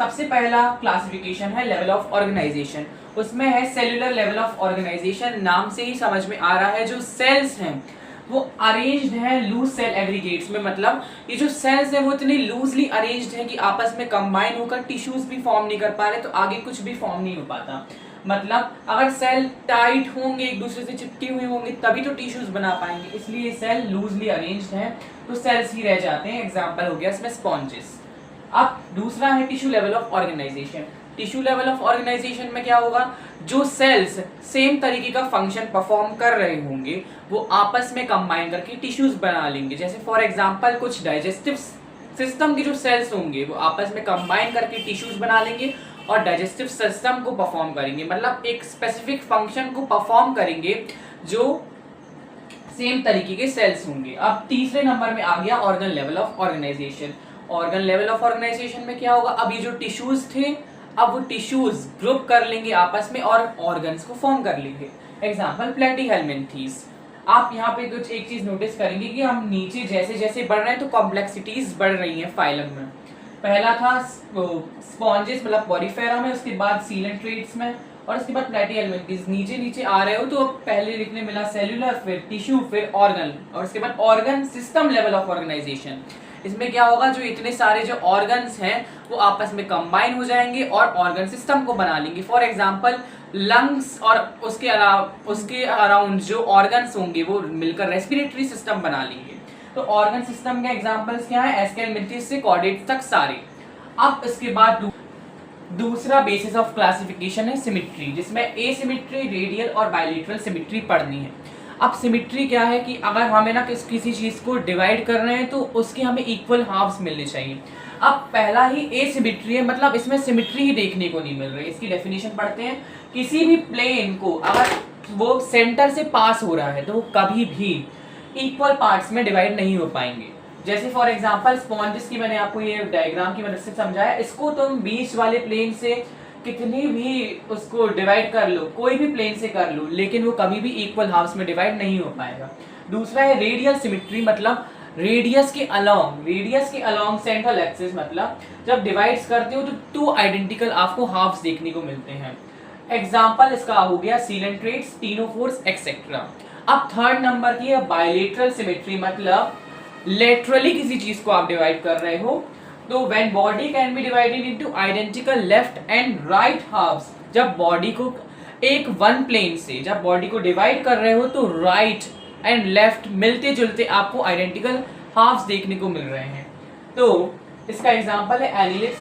सबसे पहला क्लासिफिकेशन है लेवल ऑफ ऑर्गेनाइजेशन, उसमें है सेल्यूलर लेवल ऑफ ऑर्गेनाइजेशन। नाम से ही समझ में आ रहा है जो सेल्स हैं वो अरेंज्ड है लूज सेल एग्रीगेट्स में, मतलब ये जो सेल्स हैं वो इतनी लूजली अरेंज्ड है कि आपस में कंबाइन होकर टिश्यूज भी फॉर्म नहीं कर पा रहे, तो आगे कुछ भी फॉर्म नहीं हो पाता। मतलब अगर सेल टाइट होंगे, एक दूसरे से चिपके हुए होंगे, तभी तो टिश्यूज बना पाएंगे, इसलिए सेल लूजली अरेंज्ड है तो सेल्स ही रह जाते हैं। एग्जाम्पल हो गया इसमें स्पॉन्जेस। अब दूसरा है tissue level of organisation. Tissue level of organisation में क्या होगा, जो सेल्स सेम तरीके का फंक्शन परफॉर्म कर रहे होंगे वो आपस में कंबाइन करके टिश्यूज बना लेंगे। जैसे फॉर एग्जांपल कुछ डाइजेस्टिव सिस्टम के जो सेल्स होंगे वो आपस में कंबाइन करके टिश्यूज बना लेंगे और डाइजेस्टिव सिस्टम को परफॉर्म करेंगे, मतलब एक स्पेसिफिक फंक्शन को परफॉर्म करेंगे जो सेम तरीके के सेल्स होंगे। अब तीसरे नंबर में आ गया organ level of organisation. Organ level of organisation में क्या होगा, अब ये जो टिश्यूज थे अब वो टिश्यूज ग्रुप कर लेंगे आपस में और ऑर्गन्स को फॉर्म कर लेंगे। Example Platyhelminthes. आप यहाँ पे कुछ एक चीज नोटिस करेंगे कि हम नीचे जैसे जैसे बढ़ रहे हैं तो कॉम्प्लेक्सिटीज बढ़ रही हैं फाइलम में। पहला था स्पॉन्जेस मतलब पॉरीफेरा में, उसके बाद सीलेंट्रेट्स में, और उसके बाद प्लेटीहेल्मिन्थीज। नीचे नीचे आ रहे हो तो पहले लिखने मिला सेल्यूलर, फिर टिश्यू, फिर ऑर्गन, और उसके बाद organ system level of organisation. इसमें क्या होगा, जो इतने सारे जो ऑर्गन्स हैं वो आपस में कंबाइन हो जाएंगे और ऑर्गन सिस्टम को बना लेंगे। फॉर एग्जांपल लंग्स और उसके अराउंड जो ऑर्गन्स होंगे वो मिलकर रेस्पिरेटरी सिस्टम बना लेंगे। तो ऑर्गन सिस्टम के एग्जांपल्स क्या है, एस्केलमिन्थीज से कॉर्डेट्स तक सारे। अब इसके बाद दूसरा बेसिस ऑफ क्लासिफिकेशन है सिमेट्री, जिसमें एसिमेट्री, रेडियल और बायलेटरल सिमेट्री पढ़नी है। अब सिमेट्री क्या है कि अगर हमें ना किसी चीज को डिवाइड कर रहे हैं तो उसके हमें इक्वल हाफ्स मिलने चाहिए। अब पहला ही एसिमेट्री है, मतलब इसमें सिमेट्री ही देखने को नहीं मिल रही। इसकी डेफिनेशन पढ़ते हैं, किसी भी प्लेन को अगर वो सेंटर से पास हो रहा है तो वो कभी भी इक्वल पार्ट्स में डिवाइड नहीं हो पाएंगे। जैसे फॉर एग्जांपल स्पॉन्जेस की मैंने आपको ये डायग्राम की मदद से समझाया, इसको तुम बीच वाले प्लेन से कितनी भी उसको डिवाइड कर लो, कोई भी प्लेन से कर लो, लेकिन वो कभी भी इक्वल हाफ्स में डिवाइड नहीं हो पाएगा। दूसरा है रेडियल सिमेट्री, मतलब रेडियस के अलोंग सेंट्रल एक्सिस, मतलब जब डिवाइड्स करते हो तो टू आइडेंटिकल आपको हाफ्स देखने को मिलते हैं। एग्जांपल इसका हो गया सीलेंट्रेट्स, टिनोफोर्स एक्सेट्रा। अब थर्ड नंबर की है बायलेटरल सिमेट्री, मतलब लेटरली किसी चीज को आप डिवाइड कर रहे हो तो when body can be divided into identical left and right halves. जब बॉडी को एक वन प्लेन से जब बॉडी को डिवाइड कर रहे हो तो राइट एंड लेफ्ट मिलते जुलते आपको आइडेंटिकल हाफ्स देखने को मिल रहे हैं। तो इसका एग्जांपल है एनिलिप्स।